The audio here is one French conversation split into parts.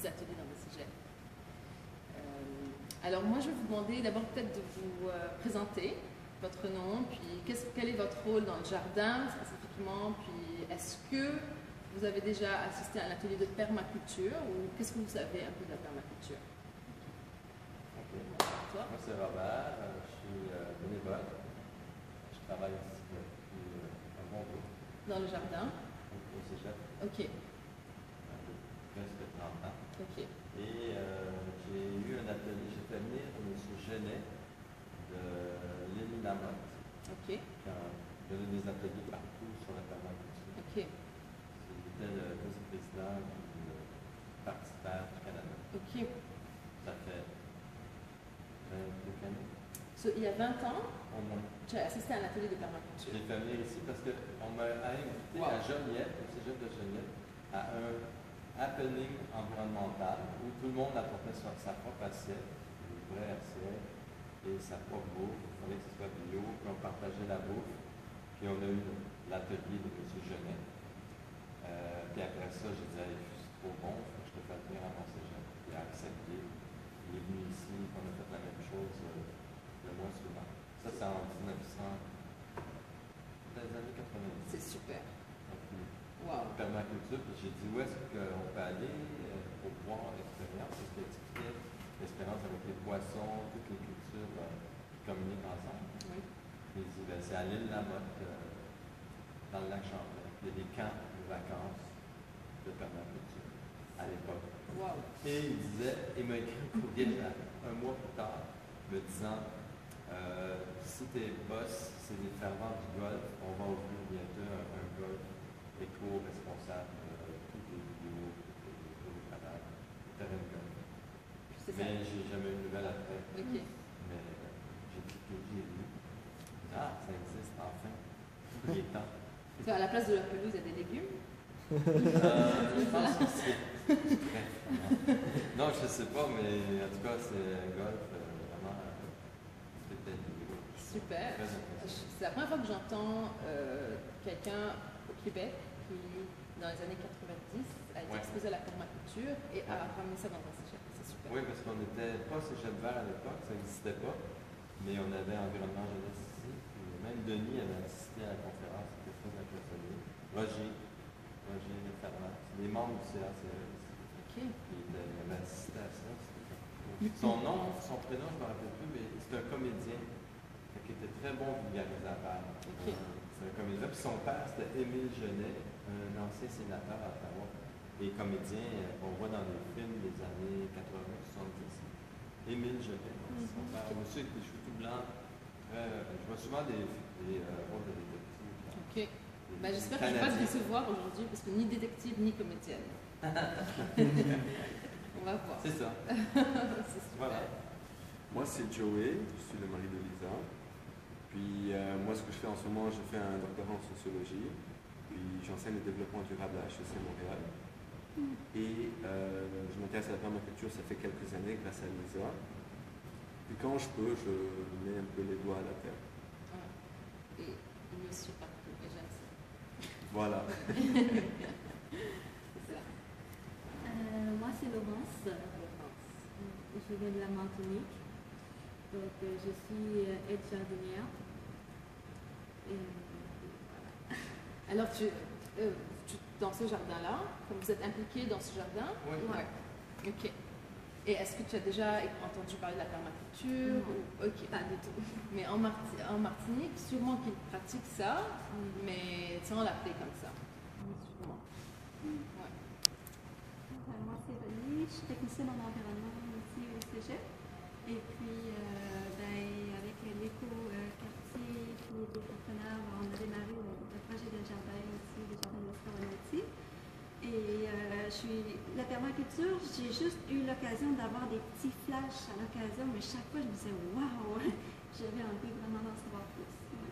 petits ateliers dans le cégep. Alors moi, je vais vous demander d'abord peut-être de vous présenter votre nom, puis quel est votre rôle dans le jardin spécifiquement, puis est-ce que vous avez déjà assisté à un atelier de permaculture ou qu'est-ce que vous savez un peu de la permaculture? Toi? Moi, c'est Robert, je suis bénévole. Je travaille ici depuis un bon bout. Dans le jardin? Au cégep. OK. Presque 30 ans. OK. Et j'ai eu un atelier, j'ai fait venir M. Genet de l'île Lamotte. OK. Qui a donné des ateliers partout sur la permaculture. OK. C'était le vice-président du Parti vert du Canada. OK. Ça fait 22 années. Il y a 20 ans, Au moins. tu as assisté à un atelier de permaculture. J'ai fait venir ici parce qu'on m'a invité à Joliette, au cégep de Joliette, à un happening environnemental où tout le monde apportait sa propre assiette, une vraie assiette, et sa propre bouffe. Il fallait que ce soit bio, puis on partageait la bouffe. Puis on a eu l'atelier de M. Genet. Puis après ça, j'ai dit, hey, c'est trop bon, faut que je te fasse venir à mon cégep. Il a accepté. Il est venu ici, on a fait la même chose le mois suivant. Ça, c'est en 1900, dans les années 90. C'est super. Wow. Permaculture, puis j'ai dit où est-ce qu'on peut aller pour voir l'expérience, parce qu'il expliquait l'expérience avec les poissons, toutes les cultures qui communiquent ensemble. Oui. Il dit, ben, c'est à l'île Lamotte, dans le lac Champlain. Il y a des camps de vacances de permaculture à l'époque. Wow. Et il m'a écrit un courriel un mois plus tard, me disant, si tes boss, c'est des fervents du golf, on va ouvrir bientôt un golf éco-responsable, tous les vidéos, tous les canaux, terrain de golf. Mais j'ai jamais eu de nouvelles après. Okay. Mais j'ai cliqué, j'ai lu. Ah, ça existe enfin. Il est temps. À la place de la pelouse, il y a des légumes? Je pense que c'est très non, je ne sais pas, mais en tout cas, c'est un golf vraiment super. C'est la première fois que j'entends quelqu'un au Québec qui, dans les années 90, a été exposé à la permaculture et a ramené ça dans un cégep. C'est super. Oui, parce qu'on n'était pas cégep vert à l'époque, ça n'existait pas, mais on avait environnement jeunesse ici. Puis même Denis avait assisté à la conférence, c'était très impressionné. Roger Ferland, c'est des membres du CACE. Okay. Il avait assisté à ça. Son nom, son prénom, je ne me rappelle plus, mais c'est un comédien qui était très bon vulgarisateur. Okay. C'est un comédien. Puis son père, c'était Émile Genet, un ancien sénateur à Ottawa. Et comédien, on voit dans les films des années 80-70. Émile Genet, son père. Monsieur avec des cheveux tout blancs. Je vois souvent des rôles de détective. OK. Ben, j'espère que je ne vais pas te décevoir aujourd'hui, parce que ni détective, ni comédienne. On va voir. C'est ça. C'est super. Voilà. Moi, c'est Joey, je suis le mari de Lisa. Puis, moi, ce que je fais en ce moment, je fais un doctorat en sociologie. Puis, j'enseigne le développement durable à HEC Montréal. Et je m'intéresse à la permaculture, ça fait quelques années, grâce à Lisa. Puis, quand je peux, je mets un peu les doigts à la terre. Et il me suit partout, et j'aime ça. Voilà. Moi, c'est Laurence. Je viens de la Martinique. Donc, je suis aide-jardinière. Voilà. Alors, dans ce jardin-là, vous êtes impliqué dans ce jardin? Oui. Ouais. OK. Et est-ce que tu as déjà entendu parler de la permaculture? Non, OK. Pas du tout. Mais en Martinique, sûrement qu'ils pratiquent ça, mais sans l'appeler comme ça. Sûrement. Ouais. Moi, c'est René, je suis technicienne en environnement ici au Cégep. Et puis, avec l'éco-quartier, puis les partenaires, on a démarré le projet de jardin ici, le jardin de l'Escaronati. Et la permaculture, j'ai juste eu l'occasion d'avoir des petits flashs à l'occasion, mais chaque fois, je me disais, waouh, j'avais envie vraiment d'en savoir plus. Ouais.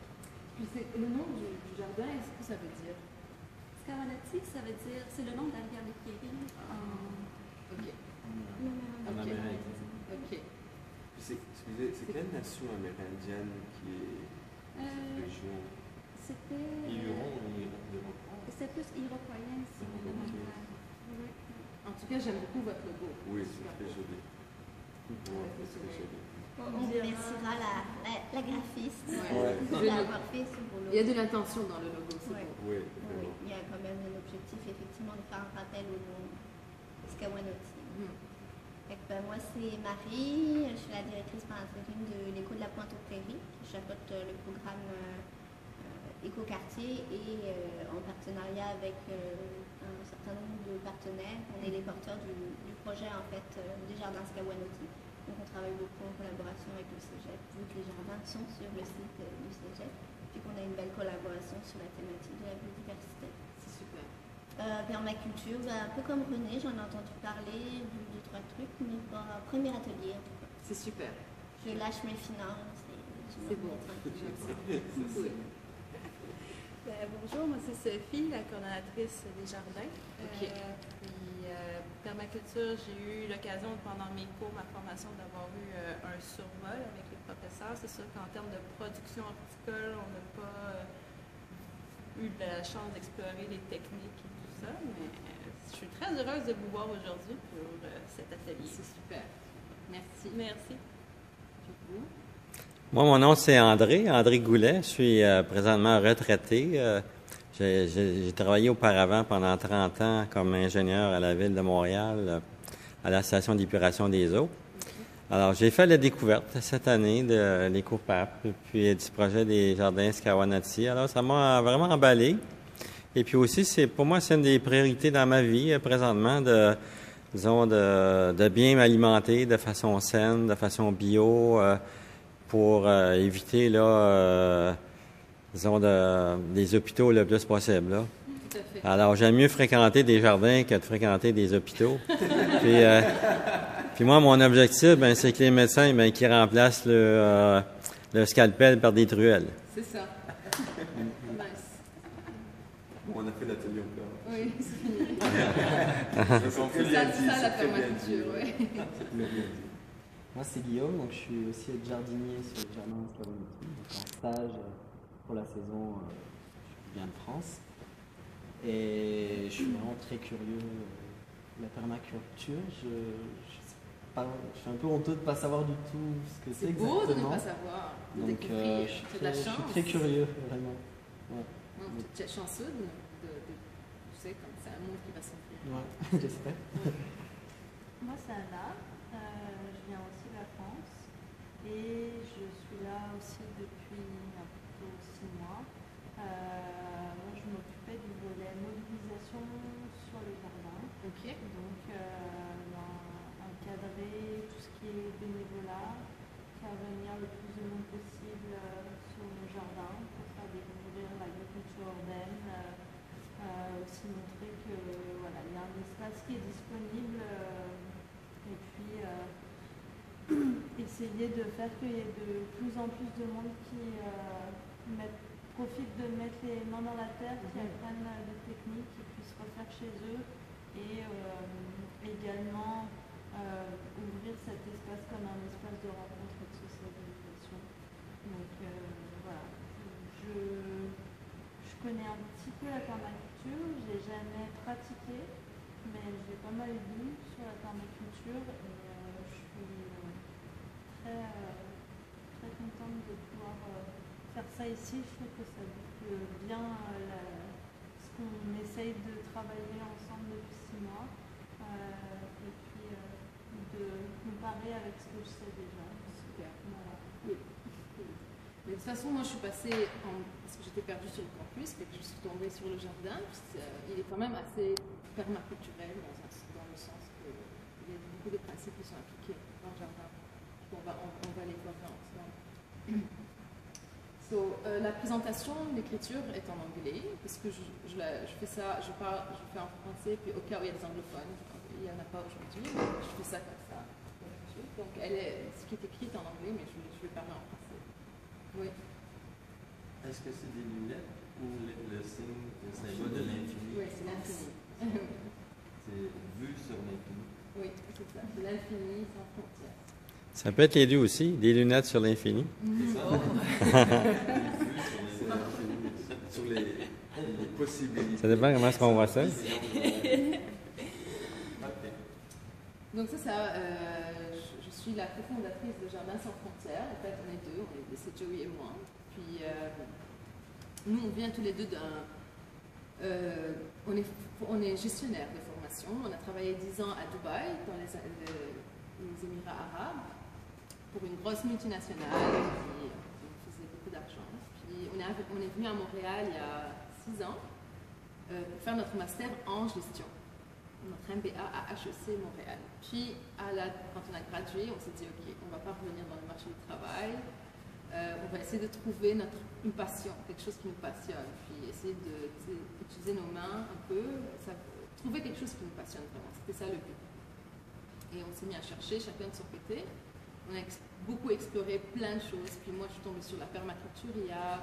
Puis le nom du jardin, est-ce que ça veut dire? Scaronati, ça veut dire, c'est le nom de la rivière des Pierrines. OK. En Amérique. OK. Excusez, c'est quelle nation amérindienne qui est dans cette région? C'était... Huron ou Iroquois? C'était plus iroquoien, si on Okay. oui. En tout tout cas, j'aime beaucoup votre logo. Oui, c'est très joli. Ouais, c'est très joli. On remerciera la graphiste Ouais. d'avoir fait ce beau logo. Il y a de l'intention dans le logo, c'est Ouais. beau. Oui, Oui, vraiment. il y a quand même un objectif effectivement de faire un rappel au nom Scawanoti. Mhm. Moi c'est Marie, je suis la directrice par intérim de l'éco de la Pointe-aux-Prairies. Je chapeaute le programme Éco-Quartier et en partenariat avec un certain nombre de partenaires, on est les porteurs du projet en fait des jardins Scawanoti. Donc on travaille beaucoup en collaboration avec le Cégep, vu que les jardins sont sur le site du Cégep, puis qu'on a une belle collaboration sur la thématique de la biodiversité. C'est super. Permaculture, un peu comme René, j'en ai entendu parler, vu 2-3 trucs, mais pas premier atelier en tout cas. C'est super. Je lâche mes finances et je me C'est bon. remets tranquille. C'est cool. Bonjour, moi c'est Sophie, la coordonnatrice des jardins. Ok. Permaculture, j'ai eu l'occasion pendant mes cours, ma formation, d'avoir eu un survol avec les professeurs. C'est sûr qu'en termes de production horticole, on n'a pas eu la chance d'explorer les techniques et tout ça, mais je suis très heureuse de vous voir aujourd'hui pour cet atelier. C'est super. Merci. Merci. Du coup, Moi, mon nom, c'est André Goulet. Je suis présentement retraité. J'ai travaillé auparavant pendant 30 ans comme ingénieur à la Ville de Montréal, à la station d'épuration des eaux. Alors, j'ai fait la découverte cette année de l'EcoPap, puis du projet des jardins Scawanoti. Alors, ça m'a vraiment emballé. Et puis aussi, pour moi, c'est une des priorités dans ma vie présentement de bien m'alimenter de façon saine, de façon bio, pour éviter des hôpitaux le plus possible. Là. tout à fait. Alors, j'aime mieux fréquenter des jardins que de fréquenter des hôpitaux. Puis moi, mon objectif, c'est que les médecins qui remplacent le scalpel par des truelles. C'est ça. Nice. On a fait l'atelier encore. Oui, c'est fini. C'est C'est ça la permaculture, oui. Moi, c'est Guillaume, donc je suis aussi jardinier sur le jardin Scawanoti, donc en stage pour la saison. Je viens de France et je suis vraiment très curieux de la permaculture. Je suis un peu honteux de ne pas savoir du tout ce que c'est C'est exactement. beau de ne pas savoir, de Donc, découvrir. je C'est de la suis chance. très curieux, vraiment. Ouais, Non, tu es chanceux tu sais, comme c'est un monde qui va s'ouvrir. ouais, j'espère. Moi, c'est Anna. Je viens aussi de la France et je suis là aussi depuis un peu plus de 6 mois. Moi, je m'occupais du volet mobilisation sur les jardins. Ok. Donc, encadrer tout ce qui est bénévolat, faire venir le plus de monde possible sur nos jardins pour faire découvrir l'agriculture urbaine. Aussi montrer que voilà, il y a un espace qui est disponible et puis essayer de faire qu'il y ait de plus en plus de monde qui profitent de mettre les mains dans la terre, qui apprennent des techniques, qui puissent refaire chez eux et également ouvrir cet espace comme un espace de rencontre et de socialisation. Donc voilà, je connais un petit peu la permaculture, je n'ai jamais pratiqué, mais j'ai pas mal lu sur la permaculture et je suis très contente de pouvoir faire ça ici. Je trouve que ça dit bien ce qu'on essaye de travailler ensemble depuis 6 mois et puis de comparer avec ce que je sais déjà. Super. Voilà. Oui. Mais de toute façon, moi, je suis passée, parce que j'étais perdue sur le campus, et que je suis tombée sur le jardin. Il est quand même assez permaculturel dans le sens qu'il y a beaucoup de principes qui sont appliqués dans le jardin. On va les voir ensemble. La présentation, l'écriture est en anglais, parce que je fais ça, je fais en français, puis au cas où il y a des anglophones, il n'y en a pas aujourd'hui, je fais ça comme ça. Donc, ce qui est écrit en anglais, mais je vais parler en français. Oui. Est-ce que c'est des lunettes ou le signe, le symbole de l'infini? Oui, c'est l'infini. C'est vu sur l'infini. Oui, c'est ça. C'est l'infini sans frontières. Ça peut être les deux aussi, des lunettes sur l'infini. C'est ça? Vu Sur les possibilités. Ça dépend comment est-ce qu'on voit ça. Ok. Donc je suis la cofondatrice de Jardin sans frontières. En fait, on est deux, c'est Joey et moi. Puis nous, on vient tous les deux d'un... on est gestionnaire de formation. On a travaillé 10 ans à Dubaï, dans les Émirats arabes, pour une grosse multinationale qui faisait beaucoup d'argent. Puis on est venu à Montréal il y a 6 ans pour faire notre master en gestion, notre MBA à HEC Montréal. Puis quand on a gradué, on s'est dit ok, on ne va pas revenir dans le marché du travail, on va essayer de trouver une passion, quelque chose qui nous passionne, puis essayer d'utiliser nos mains un peu, trouver quelque chose qui nous passionne vraiment. C'était ça le but. Et on s'est mis à chercher, chacun de son côté. On a beaucoup exploré plein de choses. Puis moi, je suis tombée sur la permaculture il y a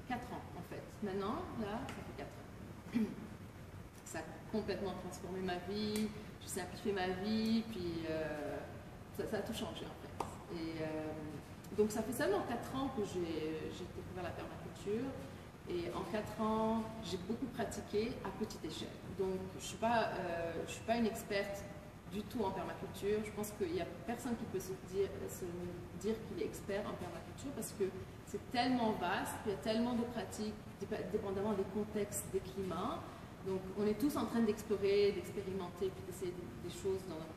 4 ans, en fait. Maintenant, là, ça fait 4 ans. Ça a complètement transformé ma vie, j'ai simplifié ma vie, puis ça a tout changé, en fait. Et donc, ça fait seulement 4 ans que j'ai découvert la permaculture. Et en 4 ans, j'ai beaucoup pratiqué à petite échelle. Donc, je ne suis pas une experte du tout en permaculture. Je pense qu'il n'y a personne qui peut se dire qu'il est expert en permaculture parce que c'est tellement vaste, il y a tellement de pratiques, dépendamment des contextes, des climats. Donc, on est tous en train d'explorer, d'expérimenter, puis d'essayer des choses dans notre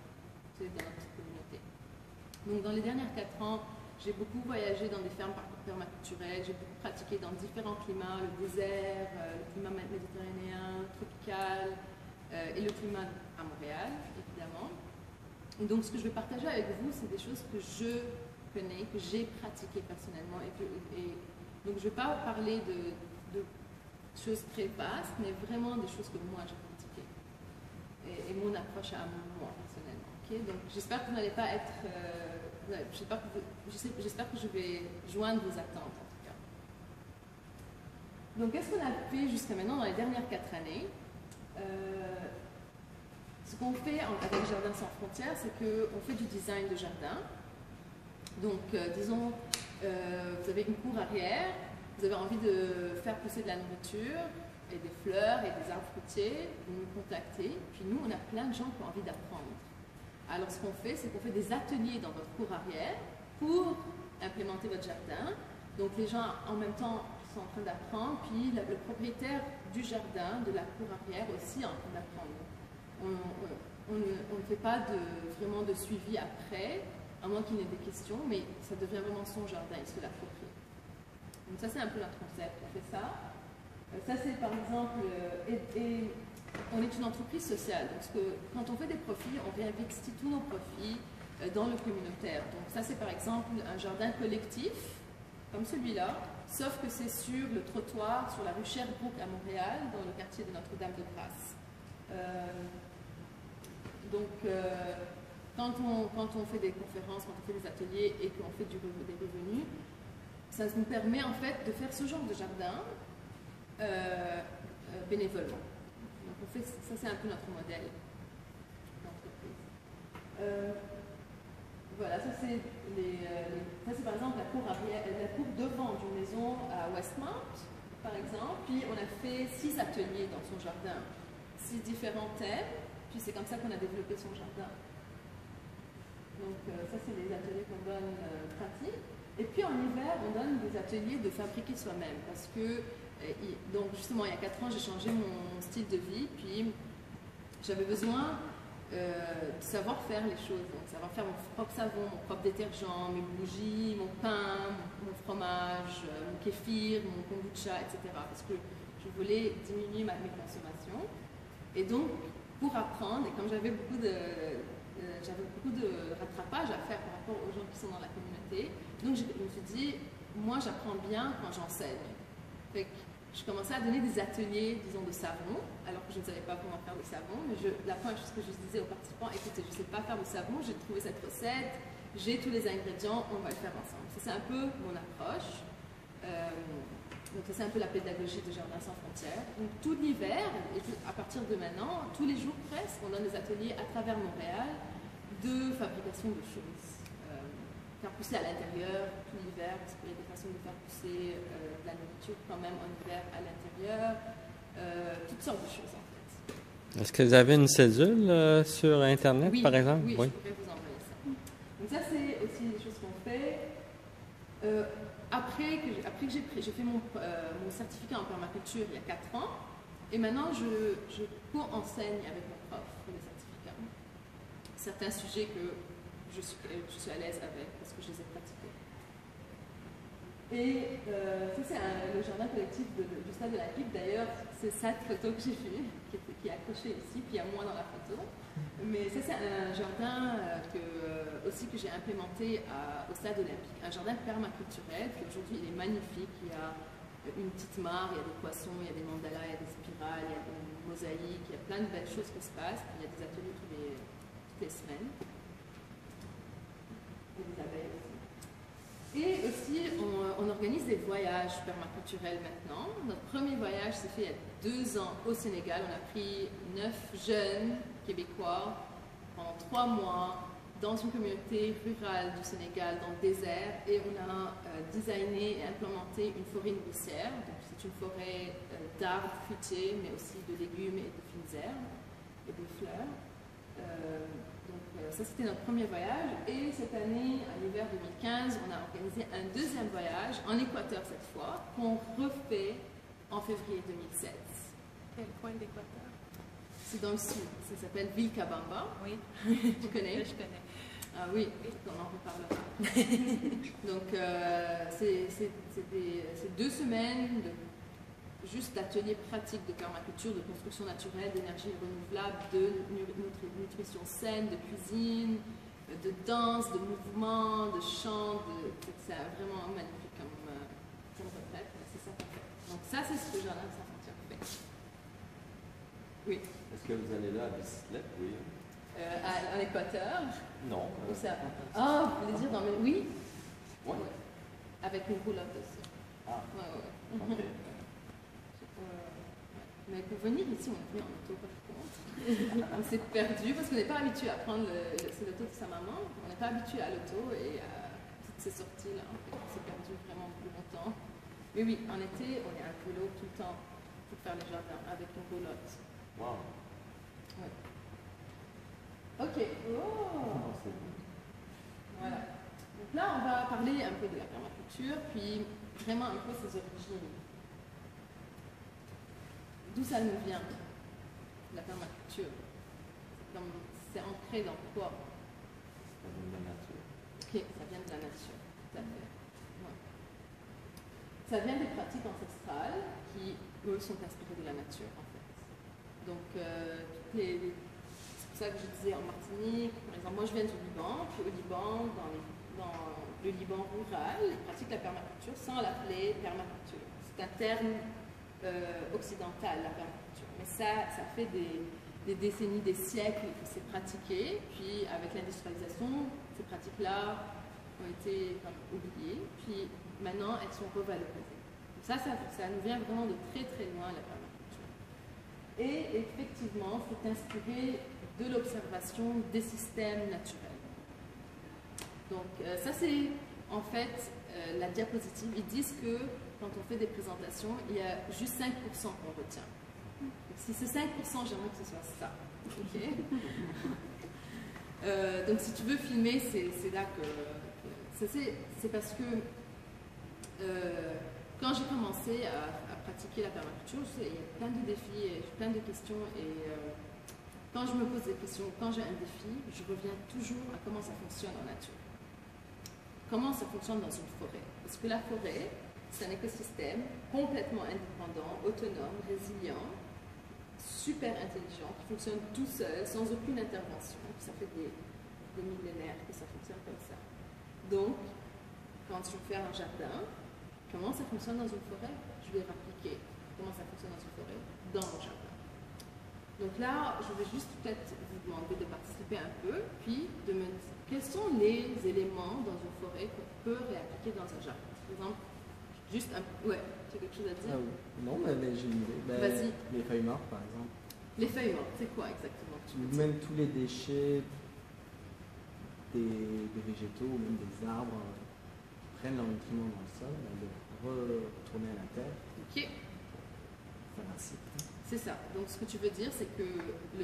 communauté. Donc, dans les dernières 4 ans, j'ai beaucoup voyagé dans des fermes permaculturelles, j'ai beaucoup pratiqué dans différents climats, le désert, le climat méditerranéen, tropical et le climat à Montréal, évidemment. Et donc, ce que je vais partager avec vous, c'est des choses que je connais, que j'ai pratiquées personnellement. Donc, je ne vais pas parler de choses très vastes, mais vraiment des choses que moi j'ai pratiquées. Et mon approche à moi, personnellement. Okay? Donc, j'espère que vous n'allez pas être... J'espère que je vais joindre vos attentes, en tout cas. Donc, qu'est-ce qu'on a fait jusqu'à maintenant dans les dernières 4 années? Ce qu'on fait avec Jardin sans frontières, c'est qu'on fait du design de jardin. Donc, disons, vous avez une cour arrière, vous avez envie de faire pousser de la nourriture et des fleurs et des arbres fruitiers, vous nous contactez. Puis nous, on a plein de gens qui ont envie d'apprendre. Alors, ce qu'on fait, c'est qu'on fait des ateliers dans votre cour arrière pour implémenter votre jardin. Donc, les gens, en même temps, sont en train d'apprendre, puis le propriétaire du jardin, de la cour arrière aussi, est en train d'apprendre. On ne fait pas vraiment de suivi après, à moins qu'il y ait des questions, mais ça devient vraiment son jardin, il se l'approprie. Donc, ça, c'est un peu notre concept. On fait ça. Ça, c'est par exemple... on est une entreprise sociale, donc quand on fait des profits, on réinvestit tous nos profits dans le communautaire. Donc ça, c'est par exemple un jardin collectif, comme celui-là, sauf que c'est sur le trottoir, sur la rue Sherbrooke à Montréal, dans le quartier de Notre-Dame-de-Grâce. Quand on fait des conférences, quand on fait des ateliers et qu'on fait des revenus, ça nous permet en fait de faire ce genre de jardin bénévolement. Ça, c'est un peu notre modèle d'entreprise. Voilà, ça c'est par exemple la cour devant d'une maison à Westmount, par exemple. Puis on a fait 6 ateliers dans son jardin, 6 différents thèmes. Puis c'est comme ça qu'on a développé son jardin. Donc ça, c'est les ateliers qu'on donne pratiques. Et puis en hiver, on donne des ateliers de fabriquer soi-même parce que donc justement, il y a 4 ans, j'ai changé mon style de vie, puis j'avais besoin de savoir faire les choses, donc savoir faire mon propre savon, mon propre détergent, mes bougies, mon pain, mon fromage, mon kéfir, mon kombucha, etc. Parce que je voulais diminuer mes consommations. Et donc, pour apprendre, et comme j'avais beaucoup de rattrapage à faire par rapport aux gens qui sont dans la communauté, donc je me suis dit, moi j'apprends bien quand j'enseigne. Fait que je commençais à donner des ateliers, disons, de savon, alors que je ne savais pas comment faire de savon. Mais la première chose que je disais aux participants, écoutez, je ne sais pas faire de savon, j'ai trouvé cette recette, j'ai tous les ingrédients, on va le faire ensemble. Ça, c'est un peu mon approche. Donc, ça, c'est un peu la pédagogie de Jardin sans frontières. Donc, tout l'hiver, et à partir de maintenant, tous les jours presque, on donne des ateliers à travers Montréal de fabrication de choses. Faire pousser à l'intérieur tout l'hiver, parce qu'il y a des façons de faire pousser de la nourriture quand même en hiver à l'intérieur, toutes sortes de choses en fait. Est-ce que vous avez une cédule sur Internet, Oui, par exemple? oui, je pourrais vous envoyer ça. Donc ça, c'est aussi des choses qu'on fait. Après que j'ai fait mon certificat en permaculture il y a 4 ans, et maintenant je co-enseigne avec mon prof pour les certificats. Certains sujets que je suis à l'aise avec parce que je les ai pratiqués. Et ça, c'est le jardin collectif du stade olympique. D'ailleurs, c'est cette photo que j'ai vue, qui est accrochée ici, puis il y a moi dans la photo. Mais ça, c'est un jardin aussi que j'ai implémenté au stade olympique, un jardin permaculturel. Puis aujourd'hui, il est magnifique. Il y a une petite mare, il y a des poissons, il y a des mandalas, il y a des spirales, il y a des mosaïques, il y a plein de belles choses qui se passent. Puis il y a des ateliers toutes les semaines. Et des abeilles aussi. Et aussi, on organise des voyages permaculturels maintenant. Notre premier voyage s'est fait il y a 2 ans au Sénégal. On a pris 9 jeunes Québécois pendant 3 mois dans une communauté rurale du Sénégal, dans le désert, et on a designé et implémenté une forêt nourricière. C'est une forêt d'arbres fruitiers, mais aussi de légumes et de fines herbes et de fleurs. Ça, c'était notre premier voyage. Et cette année, à l'hiver 2015, on a organisé un deuxième voyage, en Équateur cette fois, qu'on refait en février 2016. Quel coin d'Équateur? C'est dans le sud. Ça s'appelle Vilcabamba. Oui. Tu connais? Je connais. Ah oui, on en reparlera. Donc, c'est 2 semaines juste d'ateliers pratiques de permaculture, de construction naturelle, d'énergie renouvelable, de nutrition saine, de cuisine, de danse, de mouvement, de chant. C'est vraiment magnifique comme retraite. C'est ça qu'on fait. Donc ça, c'est ce que Jardin Sans Frontières fait. Oui. Est-ce que vous allez là à bicyclette? Oui. En Équateur? Non. Où ça? Ah, vous voulez dire dans mes... Oui. Ouais. Avec une roulotte aussi. Ah. Ouais. OK. Mais pour venir ici, on est venu en auto par contre. On s'est perdu parce qu'on n'est pas habitué à prendre c'est l'auto de sa maman. On n'est pas habitué à l'auto et à toutes ces sorties-là. On s'est perdu vraiment beaucoup longtemps. Mais oui, en été, on est à vélo tout le temps pour faire les jardins avec une roulotte. Wow. Ouais. Ok. Oh. Voilà. Donc là, on va parler un peu de la permaculture, puis vraiment un peu ses origines. D'où ça nous vient, la permaculture? C'est ancré dans quoi? Ça vient de la nature. Ok, ça vient de la nature, tout à fait. Ouais. Ça vient des pratiques ancestrales qui, eux, sont inspirées de la nature, en fait. Donc, c'est pour ça que je disais en Martinique, par exemple, moi je viens du Liban, puis au Liban, dans le Liban rural, ils pratiquent la permaculture sans l'appeler permaculture. C'est un terme occidentale, la permaculture. Mais ça fait des décennies, des siècles que c'est pratiqué. Puis avec l'industrialisation, ces pratiques-là ont été oubliées. Puis maintenant, elles sont revalorisées. Donc ça nous vient vraiment de très très loin, la permaculture. Et effectivement, c'est inspiré de l'observation des systèmes naturels. Donc ça, c'est en fait la diapositive. Ils disent que quand on fait des présentations, il y a juste 5% qu'on retient. Donc, si c'est 5%, j'aimerais que ce soit ça. Okay. Donc si tu veux filmer, c'est là que... C'est parce que quand j'ai commencé à pratiquer la permaculture, il y a plein de défis, plein de questions, et quand je me pose des questions, quand j'ai un défi, je reviens toujours à comment ça fonctionne en nature. Comment ça fonctionne dans une forêt. Parce que la forêt, c'est un écosystème complètement indépendant, autonome, résilient, super intelligent, qui fonctionne tout seul, sans aucune intervention. Ça fait des millénaires que ça fonctionne comme ça. Donc, quand je fais un jardin, comment ça fonctionne dans une forêt? Je vais répliquer comment ça fonctionne dans une forêt dans le jardin. Donc là, je vais juste peut-être vous demander de participer un peu, puis de me dire quels sont les éléments dans une forêt qu'on peut réappliquer dans un jardin. Par exemple, juste un... Ouais, tu as quelque chose à dire? Non, mais j'ai une idée. Vas-y. Les feuilles mortes, par exemple. Les feuilles mortes, c'est quoi exactement? Même tous les déchets des végétaux ou même des arbres qui prennent leurs nutriments dans le sol, de retourner à la terre. Ok. Faire un cycle. C'est ça. Donc ce que tu veux dire, c'est que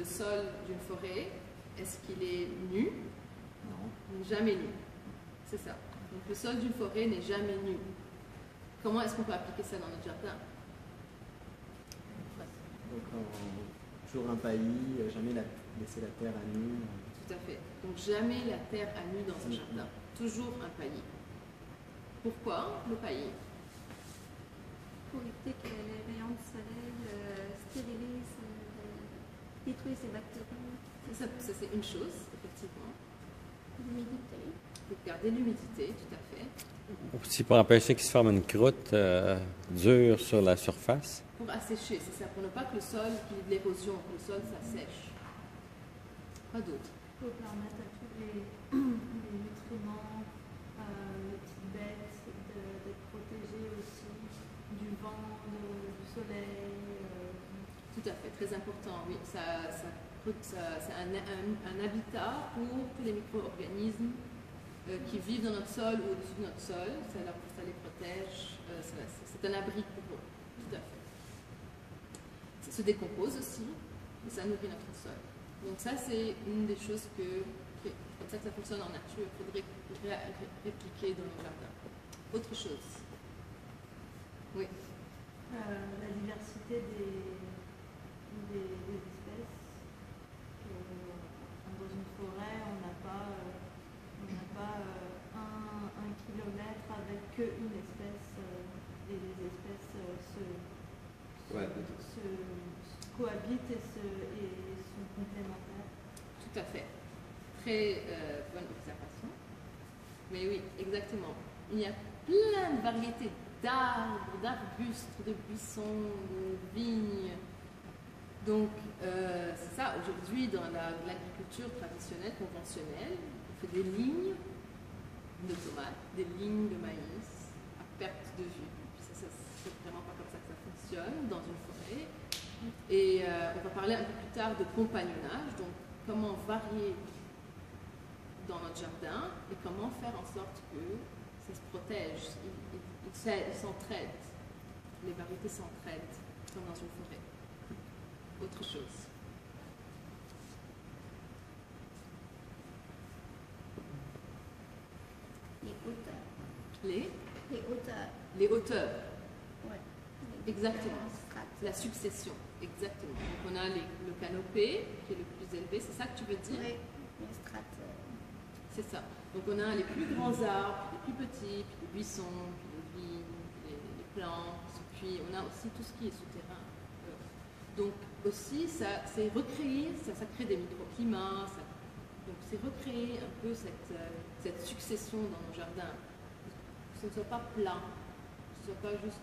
sol d'une forêt, est-ce qu'il est nu? Non. Jamais nu. C'est ça. Donc le sol d'une forêt n'est jamais nu. Comment est-ce qu'on peut appliquer ça dans notre jardin? Donc, toujours un paillis, jamais laisser la terre à nu. Tout à fait. Donc jamais la terre à nu dans un jardin. Toujours un paillis. Pourquoi le paillis? Pour éviter que les rayons du soleil stérilisent, détruisent les bactéries. Ça c'est une chose, effectivement. L'humidité. Pour garder l'humidité, tout à fait. Aussi pour empêcher qu'il se forme une croûte dure sur la surface. Pour assécher, c'est ça. Pour ne pas que le sol, qu'il y ait de l'érosion, que le sol s'assèche. Quoi d'autre? Pour permettre à tous les nutriments, les petites bêtes, d'être protégés aussi du vent, du soleil. Tout à fait, très important, oui. C'est un habitat pour tous les micro-organismes qui vivent dans notre sol ou au-dessus de notre sol. Ça les protège. C'est un abri pour eux, tout à fait. Ça se décompose aussi et ça nourrit notre sol. Donc ça, c'est une des choses comme ça que ça fonctionne en nature. Il faudrait répliquer dans nos jardins. Autre chose? Oui. La diversité des espèces. Dans une forêt, on n'a pas un kilomètre avec qu'une espèce et les espèces se cohabitent et sont complémentaires. Tout à fait. Très bonne observation. Mais oui, exactement. Il y a plein de variétés d'arbres, d'arbustes, de buissons, de vignes. Donc, c'est ça, aujourd'hui, dans l'agriculture traditionnelle, conventionnelle, on fait des lignes de tomates, des lignes de maïs à perte de vue. C'est vraiment pas comme ça que ça fonctionne dans une forêt. Et on va parler un peu plus tard de compagnonnage, donc comment varier dans notre jardin et comment faire en sorte que ça se protège. Ils s'entraident, les variétés s'entraident, comme dans une forêt. Autre chose. Les hauteurs. Les hauteurs. Les hauteurs. Ouais. Exactement. Strates. La succession, exactement. Donc on a le canopé, qui est le plus élevé, c'est ça que tu veux dire? Oui, les strates. C'est ça. Donc on a les plus grands arbres, puis les plus petits, puis les buissons, puis les vignes, puis les plantes, puis on a aussi tout ce qui est souterrain. Donc aussi, ça c'est recréer, ça crée des microclimats, donc c'est recréer un peu cette succession dans nos jardins. Que ce ne soit pas plat, que ce ne soit pas juste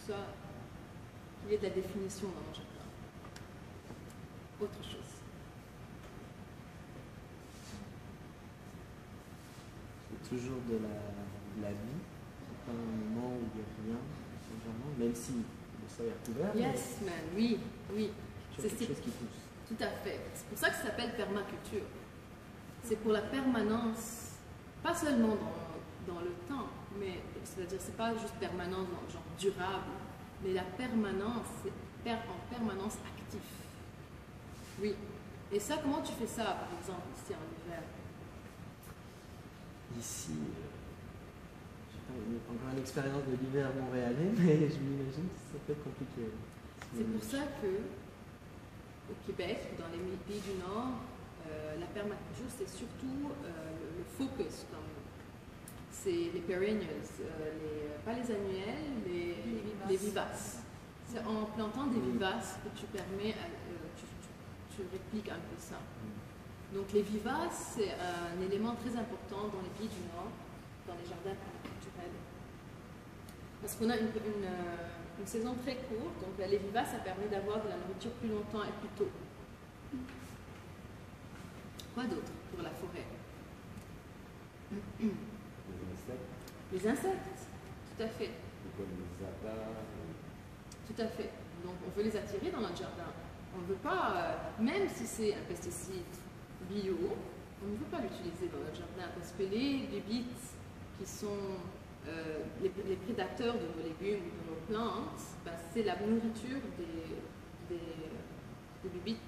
ça, qu'il y ait de la définition dans nos jardins. Autre chose. C'est toujours de la vie. C'est pas un moment où il n'y a rien dans le jardin, même si le sol est recouvert. Yes, man, oui. C'est quelque chose qui pousse. Tout à fait. C'est pour ça que ça s'appelle permaculture. C'est pour la permanence, pas seulement dans le temps, mais c'est-à-dire c'est pas juste permanence dans le genre durable, mais la permanence, c'est en permanence actif. Oui. Et ça, comment tu fais ça, par exemple, ici en hiver? Ici, j'ai pas encore une expérience de l'hiver montréalais, mais je m'imagine que ça peut être compliqué. C'est pour ça que au Québec, dans les pays du Nord, la permaculture, c'est surtout le focus. C'est les perennials, pas les annuels, les vivaces. C'est en plantant des vivaces que tu permets, tu répliques un peu ça. Donc les vivaces, c'est un élément très important dans les pays du Nord, dans les jardins permaculturels. Parce qu'on a une saison très courte, donc les vivaces, ça permet d'avoir de la nourriture plus longtemps et plus tôt. Quoi d'autre pour la forêt? Les insectes, tout à fait. Les appâts. Tout à fait. Donc on veut les attirer dans notre jardin. On ne veut pas, même si c'est un pesticide bio, on ne veut pas l'utiliser dans notre jardin parce que les bébites qui sont les prédateurs de nos légumes ou de nos plantes, ben, c'est la nourriture des bébites